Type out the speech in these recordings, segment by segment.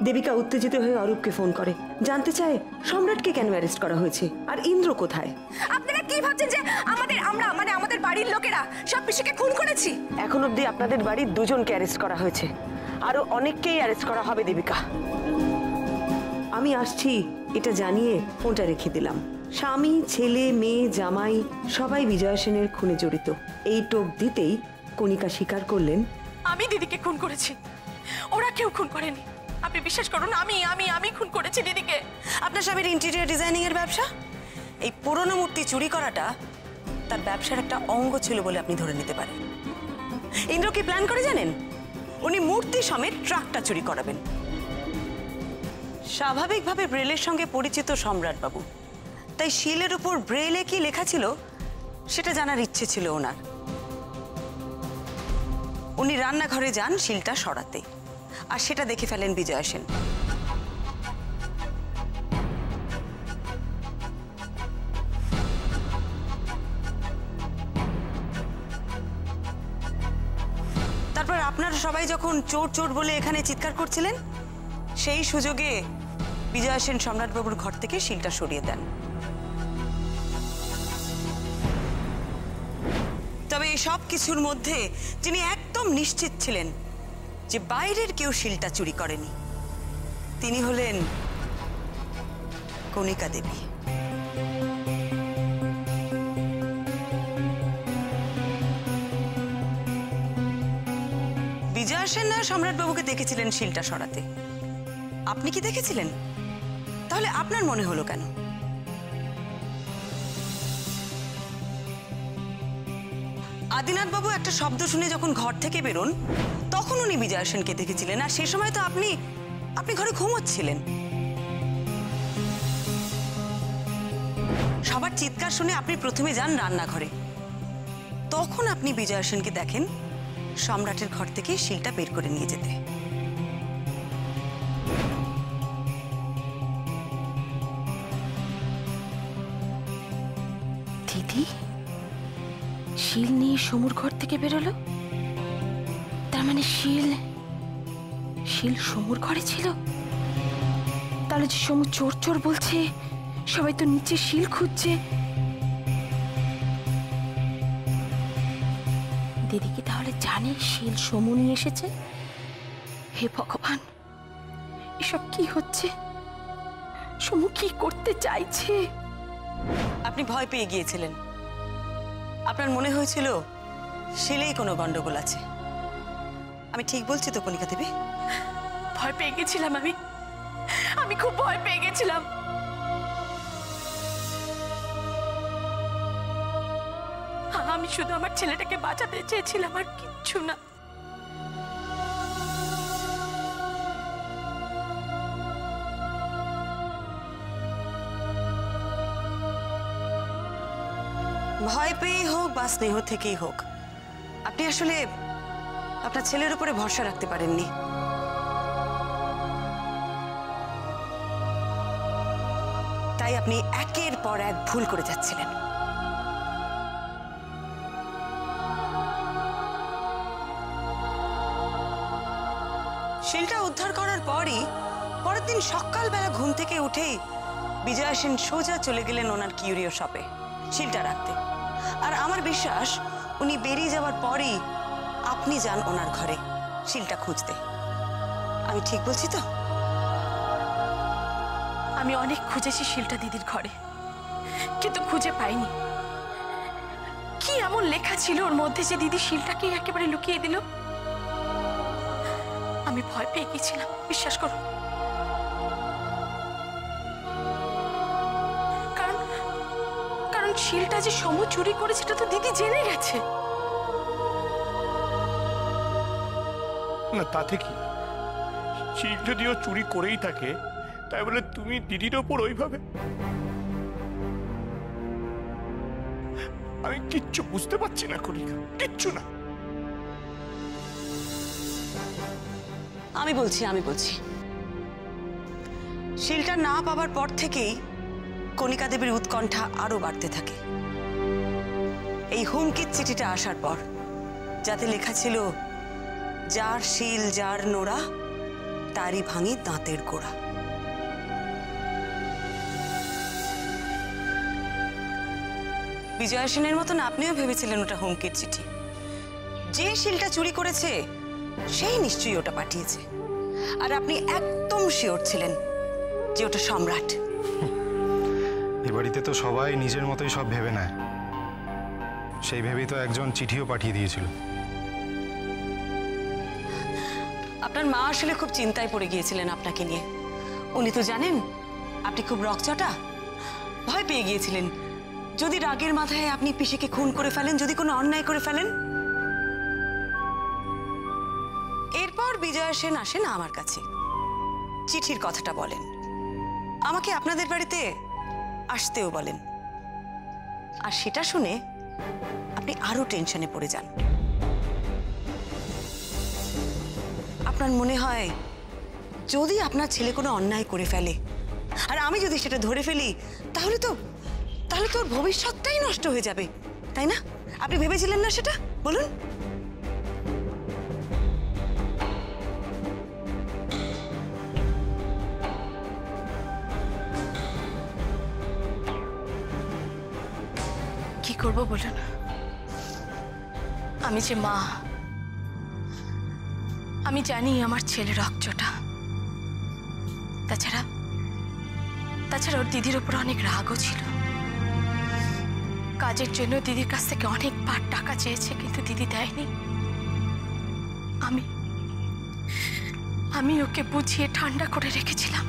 দেবিকা উত্তেজিত হয়ে অরূপকে ফোন করে, জানতে চায় সম্রাটকে কেন অ্যারেস্ট করা হয়েছে আর ইন্দ্র কোথায়। আপনারা কি ভাবছেন যে আমাদের বাড়ির লোকেরা সব পিসিকে খুন করেছি? এখন অবধি আপনাদের বাড়ির দুজনকে অ্যারেস্ট করা হয়েছে, আরো অনেককেই অ্যারেস্ট করা হবে দেবিকা। আমি আসছি এটা জানিয়ে ফোনটা রেখে দিলাম। স্বামী, ছেলে, মেয়ে, জামাই সবাই বিজয়া সেনের খুনে জড়িত, এই টোপ দিতেই কণিকা স্বীকার করলেন, আমি দিদিকে খুন করেছি, ওরা কেউ খুন করেনি। আপনি বিশ্বাস করুন, আমি খুন করেছি দিদিকে। আপনার স্বামীর ইন্টেরিয়র ডিজাইনিং এর ব্যবসা, এই পুরনো মূর্তি চুরি করাটা তার ব্যবসার একটা অঙ্গ ছিল বলে আপনি ধরে নিতে পারেন। ইন্দ্র কি প্ল্যান করে জানেন? উনি মূর্তি সমেত ট্রাকটা চুরি করাবেন। স্বাভাবিকভাবে ব্রেলের সঙ্গে পরিচিত সম্রাট বাবু, তাই শিলের উপর ব্রেলে কি লেখা ছিল সেটা জানার ইচ্ছে ছিল ওনার। উনি রান্নাঘরে যান শিলটা সরাতে, আর সেটা দেখে ফেলেন বিজয়া সেন। তারপর আপনারা সবাই যখন চোর চোর বলে এখানে চিৎকার করছিলেন, সেই সুযোগে বিজয়া সেন সম্রাটবাবুর ঘর থেকে শিলটা সরিয়ে দেন। তবে এই সব কিছুর মধ্যে যিনি একদম নিশ্চিত ছিলেন যে বাইরের কেউ শিলটা চুরি করেনি, তিনি হলেন কণিকা দেবী। বিজয়া সেন সম্রাটবাবুকে দেখেছিলেন শিলটা সরাতে, আপনি কি দেখেছিলেন? তাহলে আপনার মনে হলো কেন? আদিনাথ বাবু একটা শব্দ শুনে যখন ঘর থেকে বেরোন, তখন উনি বিজয়া সেনকে দেখেছিলেন, আর সেই সময় তো আপনি ঘরে ঘুমোচ্ছিলেন। সবার চিৎকার শুনে আপনি প্রথমে যান রান্নাঘরে, তখন আপনি বিজয়া সেনকে দেখেন সম্রাটের ঘর থেকে শিলটা বের করে নিয়ে যেতে। দিদি শিল নিয়ে সমুর ঘর থেকে বেরোলো, তার মানে শিল সমুর ঘরে ছিল। তাহলে যে সমু চোর চোর বলছে, সবাই তো নিচে শিল খুঁজছে। দিদি কি তাহলে জানে শিল সমু নিয়ে এসেছে? হে ভগবান, এসব কি হচ্ছে? সমু কি করতে চাইছে? আপনি ভয় পেয়ে গিয়েছিলেন, আপনার মনে হয়েছিল শিলেই কোনো গন্ডগোল আছে। আমি ঠিক বলছি তো কণিকা দেবী? ভয় পেয়ে গেছিলাম, আমি খুব ভয় পেয়ে গেছিলাম। আমি শুধু আমার ছেলেটাকে বাঁচাতে চেয়েছিলাম, আর কিচ্ছু না। ভয় পেয়েই হোক বা স্নেহ থেকেই হোক, আপনি আসলে আপনার ছেলের উপরে ভরসা রাখতে পারেননি। তাই আপনি একের পর এক ভুল করে যাচ্ছিলেন। শিলটা উদ্ধার করার পরই পরের দিন সকালবেলা ঘুম থেকে উঠেই বিজয়া সেন সোজা চলে গেলেন ওনার কিউরিও শপে শিলটা রাখতে। আর আমার বিশ্বাস উনি বেরিয়ে যাওয়ার পরই আপনি যান ওনার ঘরে শিলটা খুঁজতে। আমি ঠিক বলছি তো? আমি অনেক খুঁজেছি শিলটা দিদির ঘরে, কিন্তু খুঁজে পাইনি। কি এমন লেখা ছিল ওর মধ্যে যে দিদি শিলটাকে একেবারে লুকিয়ে দিল? আমি ভয় পেয়ে গেছিলাম, বিশ্বাস করুন। কারণ শিলটা যে সমু চুরি করেছে সেটা তো দিদি জেনে গেছে। না, তাতে কি? শিল যদিও চুরি করেই থাকে, তাই বলে তুমি দিদির ওপর ওইভাবে? আমি কিচ্ছু বুঝতে পারছি না কণিকা, কিচ্ছু না। আমি বলছি শিলটা না পাবার পর থেকেই কণিকা দেবীর উৎকণ্ঠা আরো বাড়তে থাকে। এই হুমকির চিঠিটা আসার পর যাতে লেখা ছিল, যার শিল যার নোড়া, তারই ভাঙি দাঁতের গোড়া। বিজয়া সেনের মতন আপনিও ভেবেছিলেন ওটা হুমকির চিঠি। যে শিলটা চুরি করেছে সেই নিশ্চয়ই ওটা পাঠিয়েছে, আর আপনি একদম শিওর ছিলেন যে ওটা সম্রাট। এ বাড়িতে তো সবাই নিজের মতোই সব ভেবে নেয়, সেই ভেবেই তো একজন চিঠিও পাঠিয়ে দিয়েছিল। আপনার মা আসলে খুব চিন্তায় পড়ে গিয়েছিলেন আপনাকে নিয়ে। উনি তো জানেন আপনি খুব রকচটা, ভয় পেয়ে গিয়েছিলেন যদি রাগের মাথায় আপনি পিসিকে খুন করে ফেলেন, যদি কোনো অন্যায় করে ফেলেন। এরপর বিজয়া সেন আসেন আমার কাছে, চিঠির কথাটা বলেন, আমাকে আপনাদের বাড়িতে আসতেও বলেন। আর সেটা শুনে আপনি আরো টেনশনে পড়ে যান। আপনার মনে হয় যদি আপনার ছেলে কোনো অন্যায় করে ফেলে আর আমি যদি সেটা ধরে ফেলি, তাহলে তো ওর ভবিষ্যৎটাই নষ্ট হয়ে যাবে, তাই না? আপনি ভেবেছিলেন না সেটা? বলুন। কি করব বলুন? আমি যে মা, আমি জানি আমার ছেলে রকচটা। তাছাড়া ওর দিদির উপর অনেক রাগও ছিল। কাজের জন্য দিদির কাছ থেকে অনেকবার টাকা চেয়েছে, কিন্তু দিদি দেয়নি। আমি ওকে বুঝিয়ে ঠান্ডা করে রেখেছিলাম।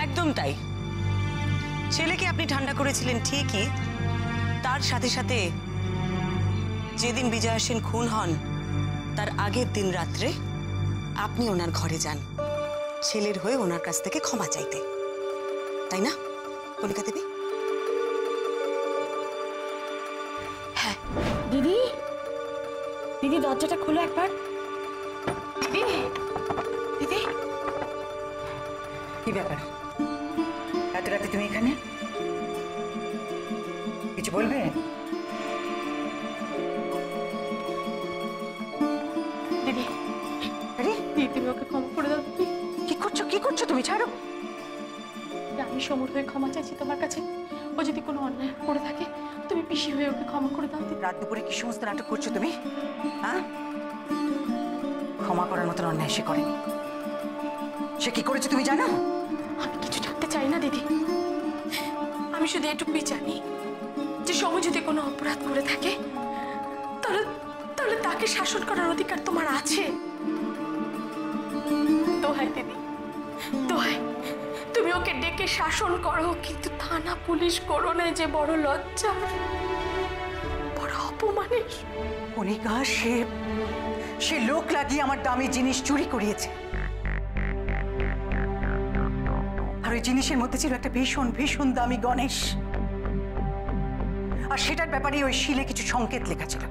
একদম তাই, ছেলেকে আপনি ঠান্ডা করেছিলেন ঠিকই, তার সাথে সাথে যেদিন বিজয়া সেন খুন হন তার আগের দিন রাত্রে আপনি ওনার ঘরে যান ছেলের হয়ে ওনার কাছ থেকে ক্ষমা চাইতে, তাই না কণিকা দেবী? হ্যাঁ। দিদি, দিদি দরজাটা খুলো একবার। দিদি, দিদি, কি ব্যাপার? এত রাতে তুমি এখানে? কিছু বলবে? দিদি, আরে দিদি, তুমি ওকে ক্ষমা করে দাও। দিদি, কি করছো তুমি? ছাড়ো। আমি সমুর হয়ে ক্ষমা চাইছি তোমার কাছে। ও যদি কোনো অন্যায় করে থাকে, তুমি পিসি হয়ে ওকে ক্ষমা করে দাও। দিদি, রাত দুপুরে কি সমস্ত নাটক করছো তুমি? হ্যাঁ, ক্ষমা করার মতন অন্যায় সে করেনি। সে কি করেছে তুমি জানো? আমি কিছু জানতে চাই না দিদি। আমি শুধু এটুকুই জানি যে সমু যদি কোনো অপরাধ করে থাকে, তাহলে তাকে শাসন করার অধিকার তোমার আছে। দোহাই দিদি, দোহাই, তুমি ওকে ডেকে শাসন করো, কিন্তু থানা পুলিশ করো না, যে বড় লজ্জা, বড় অপমানের। কণিকা, সে লোক লাগিয়ে আমার দামি জিনিস চুরি করিয়েছে। আর ওই জিনিসের মধ্যে ছিল একটা ভীষণ ভীষণ দামি গণেশ, আর সেটার ব্যাপারে ওই শিলে কিছু সংকেত লেখা ছিল।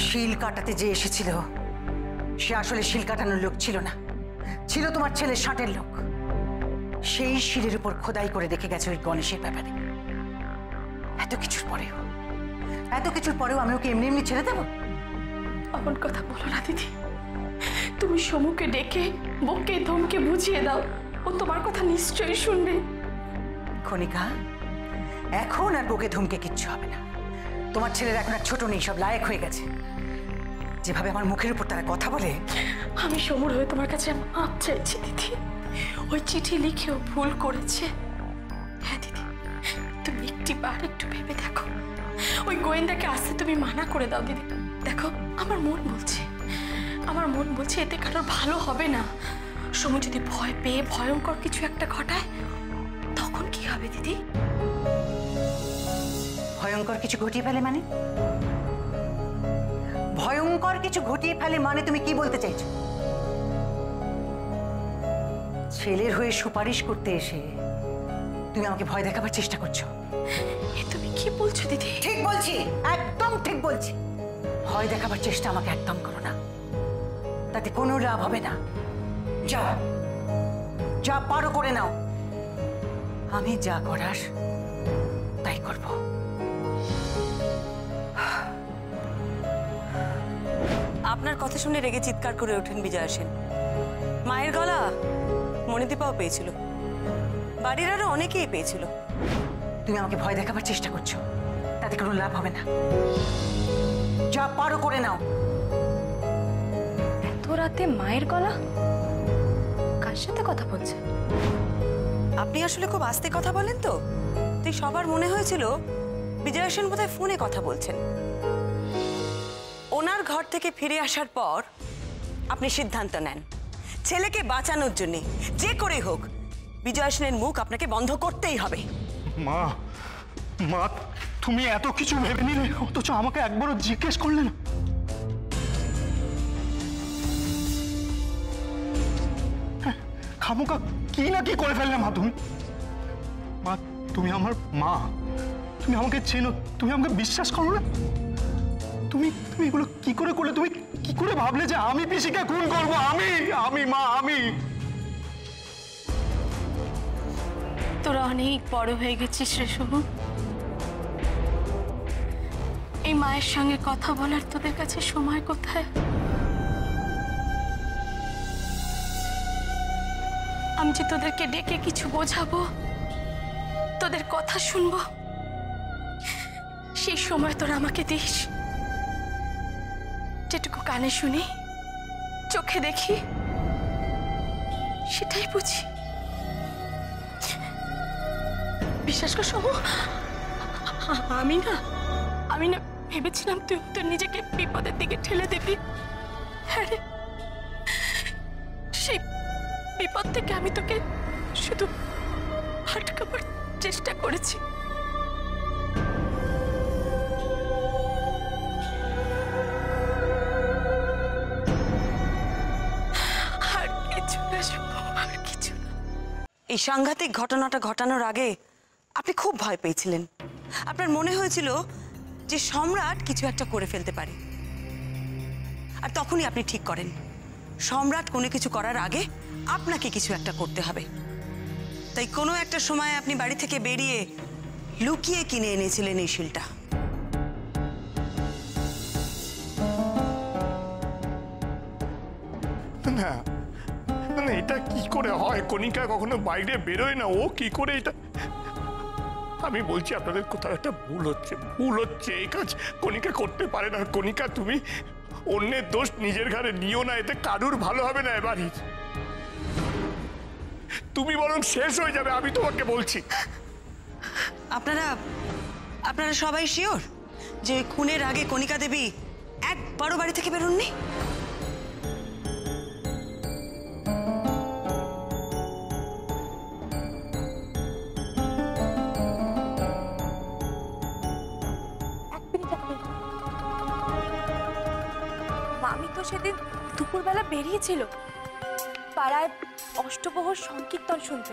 শিল কাটাতে যে এসেছিল সে আসলে শিল কাটানোর লোক ছিল না, ছিল তোমার ছেলের ষাটের লোক। সেই শিলের উপর খোদাই করে রেখে গেছে ওই গণেশের ব্যাপারে। এত কিছুর পরেও আমি ওকে এমনি এমনি ছেড়ে দেবো? এমন কথা বলো না দিদি। তুমি সমুকে ডেকে বকে ধমকে বুঝিয়ে দাও, ও তোমার কথা নিশ্চয়ই শুনবে। কণিকা, এখন আর বকে ধমকে কিচ্ছু হবে না। তোমার ছেলের এখন আর ছোট নেই, সব লায়ক হয়ে গেছে। যেভাবে আমার মুখের উপর তারা কথা বলে। আমি সমুর হয়ে তোমার কাছে মাপ চাইছি দিদি। ওই চিঠি লিখেও ভুল করেছে। হ্যাঁ দিদি, তুমি একটু ভেবে দেখো। ওই গোয়েন্দাকে আসতে তুমি মানা করে দাও দিদি। দেখো, আমার মন বলছে এতে কারোর ভালো হবে না। সমু যদি ভয় পেয়ে ভয়ঙ্কর কিছু একটা ঘটায়, তখন কি হবে দিদি? ভয়ঙ্কর কিছু ঘটিয়ে ফেলে মানে? ভয়ঙ্কর কিছু ঘটিয়ে ফেলে মানে তুমি কি বলতে চাইছো? ছেলের হয়ে সুপারিশ করতে এসে তুমি আমাকে ভয় দেখাবার চেষ্টা করছো। এ তুমি কি বলছো দিদি? ঠিক বলছি, একদম ঠিক বলছি। ভয় দেখাবার চেষ্টা আমাকে একদম করো না, তাতে কোনো লাভ হবে না। যা পারো করে নাও, আমি যা করার তাই করব। আপনার কথা শুনে রেগে চিৎকার করে ওঠেন বিজয়া সেন। মায়ের গলা মণিদীপাও পেয়েছিল, বাড়ির আরো অনেকেই পেয়েছিল। তুমি আমাকে ভয় দেখাবার চেষ্টা করছো, তাতে কোনো লাভ হবে না। যা পারো করে নাও। এত রাতে মায়ের গলা? কার সাথে কথা বলছে? আপনি আসলে খুব আস্তে কথা বলেন তো, তাই সবার মনে হয়েছিল বিজয়া সেন বোধহয় ফোনে কথা বলছেন। ওনার ঘর থেকে ফিরে আসার পর আপনি সিদ্ধান্ত নেন ছেলেকে বাঁচানোর জন্য যে করে হোক বিজয়া সেনের মুখ আপনাকে বন্ধ করতেই হবে। মা, মা, তুমি এত কিছু ভেবে নিলে অথচ আমাকে একবারও জিজ্ঞেস করলে না। খামোকা কি না কি করে ফেললে মা তুমি। মা, তুমি আমার মা, তুমি আমাকে চেনো, তুমি আমাকে বিশ্বাস করো না। তুমি তুমি এগুলো কি করে করলে? তুমি কি করে ভাবলে যে আমি পিসিকে খুন করবো? আমি মা, আমি। তোরা অনেক বড় হয়ে গেছিস রে শুভু। এই মায়ের সঙ্গে কথা বলার তোদের কাছে সময় কোথায়? আমি যে তোদেরকে ডেকে কিছু বোঝাবো, তোদের কথা শুনবো, সেই সময় তোরা আমাকে দিস। যেটুকু কানে শুনি, চোখে দেখি, সেটাই বুঝি। বিশ্বাস কর সমু, আমি না ভেবেছিলাম তুই তোর নিজেকে বিপদের দিকে ঠেলে দিবি। হ্যাঁ রে, সেই বিপদ থেকে আমি তোকে শুধু আটকাবার চেষ্টা করেছি। আর কিছু না শুভু, আর কিছু না। এই সাংঘাতিক ঘটনাটা ঘটানোর আগে আপনি খুব ভয় পেয়েছিলেন। আপনার মনে হয়েছিল যে সম্রাট কিছু একটা করে ফেলতে পারে, আর তখনই আপনি ঠিক করেন সম্রাট কোনো কিছু করার আগে আপনাকে কিছু একটা করতে হবে। তাই কোনো একটা সময় আপনি বাড়ি থেকে বেরিয়ে লুকিয়ে কিনে এনেছিলেন এই শিলটা। না না, এটা কি করে হয়? কণিকা কখনো বাইরে বেরোয় না, ও কি করে এটা? আমি বলছি আপনাদের কোথাও একটা ভুল হচ্ছে। এই কাজ কণিকা করতে পারে না। কণিকা, তুমি অন্যের দোষ নিজের ঘাড়ে নিও না, এতে কারুর ভালো হবে না। এবারই তুমি বরং শেষ হয়ে যাবে, আমি তোমাকে বলছি। আপনারা সবাই শিওর যে খুনের আগে কণিকা দেবী একবারও বাড়ি থেকে বেরোননি? মামি তো সেদিন দুপুরবেলা বেরিয়েছিল পাড়ায় অষ্টপ্রহর সংকীর্তন শুনতে,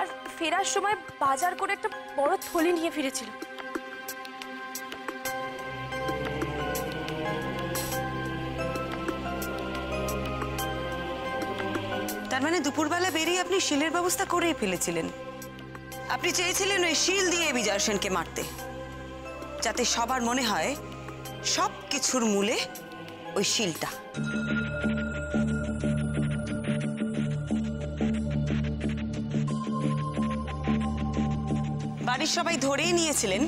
আর ফেরার সময় বাজার করে একটা বড় থলি নিয়ে ফিরেছিল। তার মানে দুপুরবেলা বেরিয়ে আপনি শিলের ব্যবস্থা করেই ফেলেছিলেন। আপনি চেয়েছিলেন ওই শিল দিয়ে বিজয় সেনকে মারতে, যাতে সবার মনে হয় সব কিছুর মূলে ওই শিলটা। বাড়ির সবাই ধরেই নিয়েছিলেন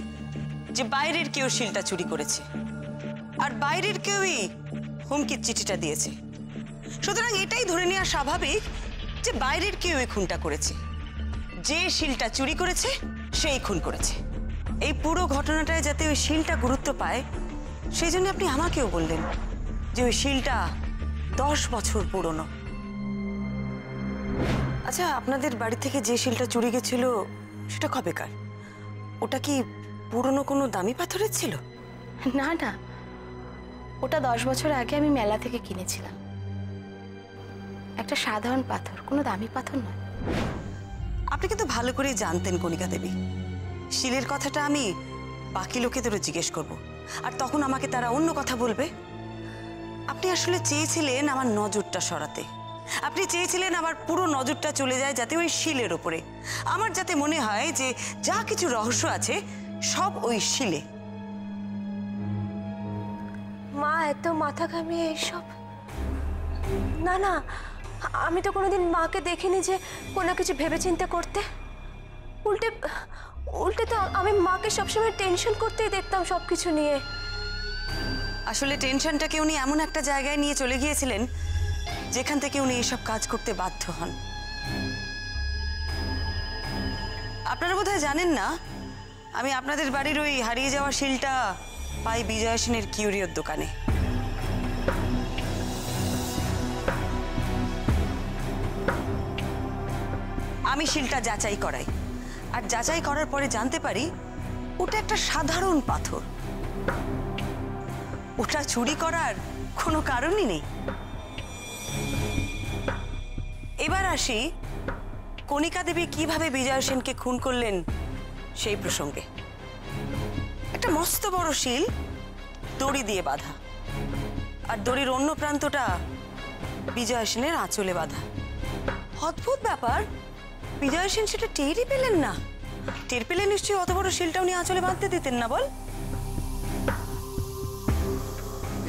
যে বাইরের কেউ শিলটা চুরি করেছে, আর বাইরের কেউই হুমকির চিঠিটা দিয়েছে। সুতরাং এটাই ধরে নেওয়া স্বাভাবিক যে বাইরের কেউ এই খুনটা করেছে। যে শিলটা চুরি করেছে সেই খুন করেছে। এই পুরো ঘটনাটায় যাতে ওই শিলটা গুরুত্ব পায়, সেই জন্য আপনি আমাকেও বললেন যে ওই শিলটা 10 বছর পুরনো। আচ্ছা, আপনাদের বাড়ি থেকে যে শিলটা চুরি গেছিল সেটা কবেকার? ওটা কি পুরনো কোনো দামি পাথরের ছিল? না না, ওটা 10 বছর আগে আমি মেলা থেকে কিনেছিলাম। একটা সাধারণ পাথর, কোনো দামি পাথর নয়। আপনি কিন্তু ভালো করে জানতেন কণিকা দেবী, শিলের কথাটা আমি বাকি লোকেদেরও জিজ্ঞেস করব, আর তখন আমাকে তারা অন্য কথা বলবে। আপনি আসলে চেয়েছিলেন আমার নজরটা সরাতে। আপনি চেয়েছিলেন আমার পুরো নজরটা চলে যায় যাতে ওই শিলের ওপরে, আমার যাতে মনে হয় যে যা কিছু রহস্য আছে সব ওই শিলে। মা এত মাথা ঘামিয়ে এইসব? না না, আমি তো কোনোদিন মাকে দেখিনি যে কোনো কিছু ভেবেচিন্তে করতে। উল্টে উল্টে তো আমি মাকে সবসময় টেনশন করতেই দেখতাম সব কিছু নিয়ে। আসলে টেনশনটাকে উনি এমন একটা জায়গায় নিয়ে চলে গিয়েছিলেন যেখান থেকে উনি এইসব কাজ করতে বাধ্য হন। আপনারা বোধহয় জানেন না, আমি আপনাদের বাড়ির ওই হারিয়ে যাওয়া শিলটা পাই বিজয়া সেনের কিউরিওর দোকানে। আমি শিলটা যাচাই করাই, আর যাচাই করার পরে জানতে পারি ওটা একটা সাধারণ পাথর। ওটা চুরি করার কোনো কারণই নেই। এবার আসি কণিকা দেবী কিভাবে বিজয়া সেনকে খুন করলেন সেই প্রসঙ্গে। একটা মস্ত বড় শিল দড়ি দিয়ে বাঁধা, আর দড়ির অন্য প্রান্তটা বিজয়া সেনের আঁচলে বাঁধা। অদ্ভুত ব্যাপার, বিজয়া সেন সেটা টেরই পেলেন না। টের পেলে নিশ্চয়ই অত বড় শিলটা উনি আঁচলে বাঁধতে দিতেন না। বল,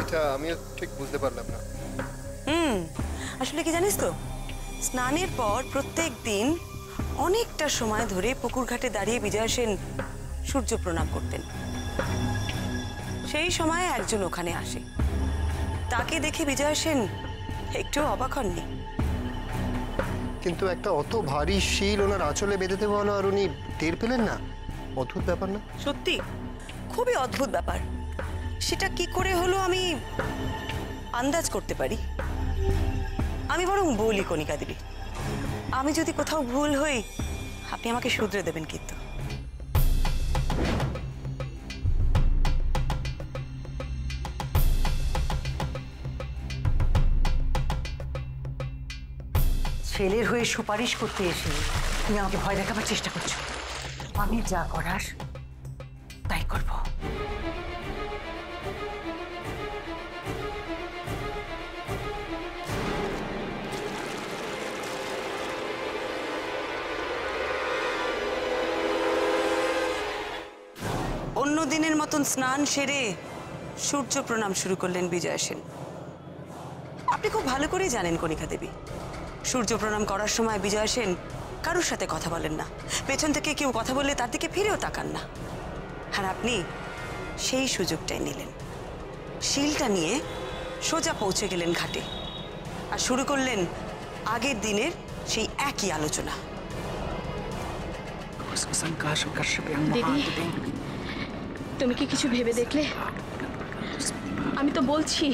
এটা আমিও ঠিক বুঝতে পারলাম না। আসলে কি জানিস তো, স্নানের পর প্রত্যেক দিন অনেকটা সময় ধরে পুকুর ঘাটে দাঁড়িয়ে বিজয়া সেন সূর্য প্রণাম করতেন। সেই সময় একজন ওখানে আসে, তাকে দেখে বিজয়া সেন একটু অবাক হননি। কিন্তু একটা অত ভারী শিল ওনার আঁচলে বেঁধে দেওয়া হলো আর উনি টের পেলেন না? অদ্ভুত ব্যাপার না? সত্যি খুবই অদ্ভুত ব্যাপার। সেটা কি করে হলো আমি আন্দাজ করতে পারি। আমি বরং বলি কণিকা দেবী, আমি যদি কোথাও ভুল হই আপনি আমাকে শুধরে দেবেন কিন্তু। ছেলের হয়ে সুপারিশ করতে এসে তুমি আমাকে ভয় দেখাবার চেষ্টা করছো। আমি যা করার তাই করব। অন্য দিনের মতন স্নান সেরে সূর্য প্রণাম শুরু করলেন বিজয়া সেন। আপনি খুব ভালো করেই জানেন কণিকা দেবী, সূর্য প্রণাম করার সময় বিজয়া সেন কারোর সাথে কথা বলেন না। পেছন থেকে কেউ কথা বললে তার দিকে ফিরেও তাকান না। আর আপনি সেই সুযোগটাই নিলেন। শিলটা নিয়ে সোজা পৌঁছে গেলেন ঘাটে আর শুরু করলেন আগের দিনের সেই একই আলোচনা। দিদি, তুমি কি কিছু ভেবে দেখলে? আমি তো বলছি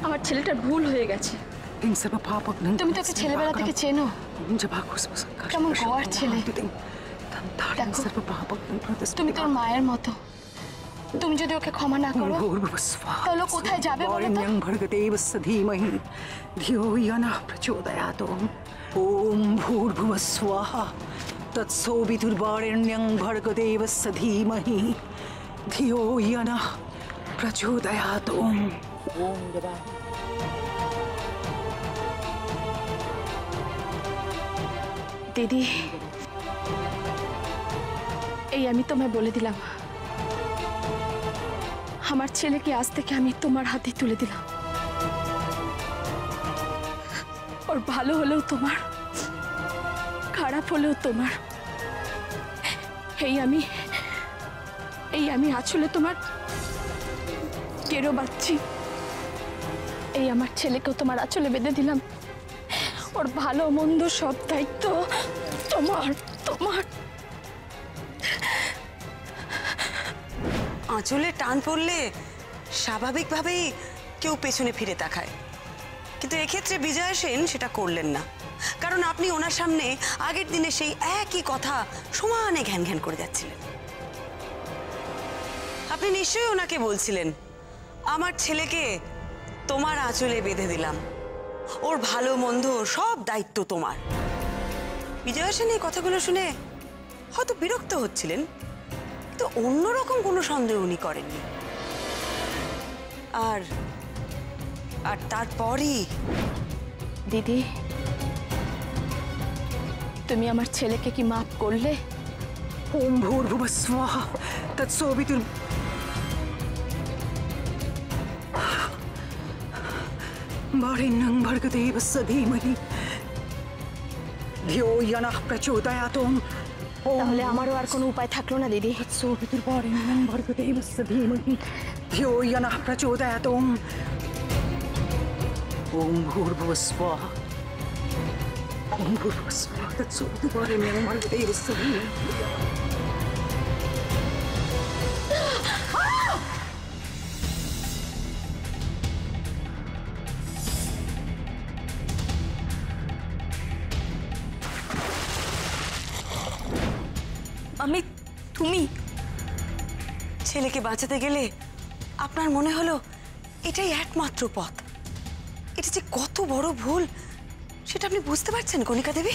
আমার ছেলেটার ভুল হয়ে গেছে। তুমি তো ওকে ছেলেবেলা থেকে চেনো, কেমন গোয়ার ছেলে। তুমি তোর মায়ের মতো, তুমি যদি ওকে ক্ষমা না করো তাহলে কোথায় যাবে বলো তো? ওম ভূর্ভুবঃ স্বাহা তৎসবিতুর্বরেণ্যং ভর্গদেবস্য ধীমহি ধিয়ো য় নঃ প্রচোদয়াৎ। ওম দেবা। দিদি, এই আমি তোমায় বলে দিলাম, আমার ছেলেকে আজ থেকে আমি তোমার হাতে তুলে দিলাম। ওর ভালো হলেও তোমার, খারাপ হলেও তোমার। এই আমি আঁচলে তোমার টেরো বাচ্চি। এই আমার ছেলেকেও তোমার আঁচলে বেঁধে দিলাম। ওর ভালো মন্দ সব দায়িত্ব তোমার। আঁচলে টান পড়লে স্বাভাবিকভাবেই কেউ পেছনে ফিরে তাকায়, কিন্তু এক্ষেত্রে বিজয়া সেন সেটা করলেন না। কারণ আপনি ওনার সামনে আগের দিনে সেই একই কথা সমানে ঘ্যান ঘ্যান করে যাচ্ছিলেন। আপনি নিশ্চয়ই ওনাকে বলছিলেন, আমার ছেলেকে তোমার আঁচলে বেঁধে দিলাম, ওর ভালো মন্দ সব দায়িত্ব তোমার। বিজয়া সেন এই কথাগুলো শুনে হয়তো বিরক্ত হচ্ছিলেন, তো অন্যরকম কোনো সন্দেহ উনি করেননি। আর তারপরই দিদি, তুমি আমার ছেলেকে কি মাফ করলে? ওম ভূর্ভুবঃ স্বাহা তৎসবিতুর वरेण्यं भर्गदेवस्य धीमहि धियो यनः प्रचोदयात्। তাহলে আমারও আর কোনো উপায় থাকলো না দিদি। वरेण्यं भर्गदेवस्य धीमहि धियो यनः प्रचोदयात्। ओम भूर्भुवः स्वः ओम भूर्भुवः स्वः तत्सवितुर्वरेण्यं भर्गदेवस्य धीमहि। আমি তুমি ছেলেকে বাঁচাতে গেলে আপনার মনে হলো এটাই একমাত্র পথ। এটা যে কত বড় ভুল সেটা আপনি বুঝতে পারছেন কণিকা দেবী?